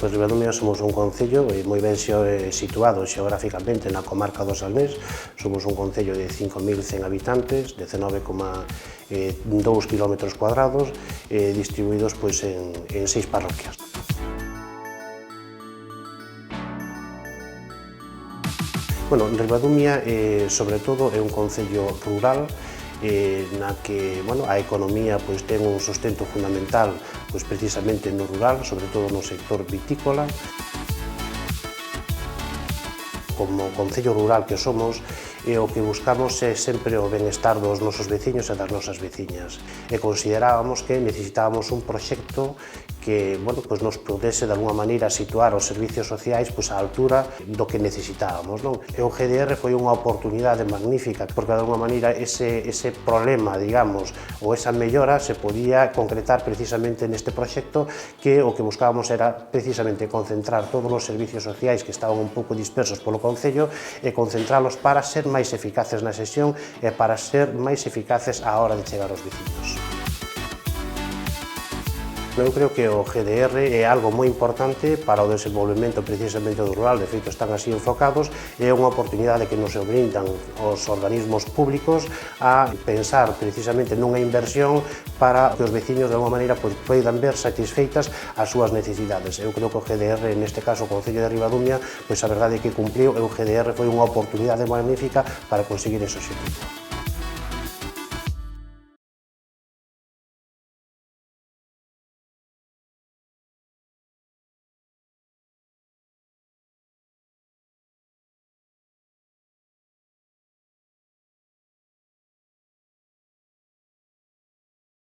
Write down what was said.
Pois Ribadumia somos un concello moi ben situado xeográficamente na comarca do Salnés. Somos un concello de 5.100 habitantes, 19,2 km cuadrados, distribuídos en 6 parroquias. Bueno, Ribadumia, sobre todo, é un concello rural, na que a economía ten un sustento fundamental precisamente no rural, sobre todo no sector vitícola. Como concello rural que somos, o que buscamos é sempre o benestar dos nosos veciños e das nosas veciñas. E considerábamos que necesitábamos un proxecto que nos pudese de alguma maneira situar os servicios sociais á altura do que necesitábamos. E o GDR foi unha oportunidade magnífica, porque de alguma maneira ese problema, digamos, ou esa mellora se podía concretar precisamente neste proxecto, que o que buscábamos era precisamente concentrar todos os servicios sociais que estaban un pouco dispersos polo concello e concentralos para ser máis eficaces na xestión e para ser máis eficaces á hora de chegar aos veciños. Eu creo que o GDR é algo moi importante para o desenvolvemento precisamente do rural, de feito están así enfocados, e é unha oportunidade que nos brindan os organismos públicos a pensar precisamente nunha inversión para que os veciños de alguma maneira poidan ver satisfeitas as súas necesidades. Eu creo que o GDR, neste caso o Concello de Ribadumia, a verdade é que cumpriu e o GDR foi unha oportunidade magnífica para conseguir ese obxectivo.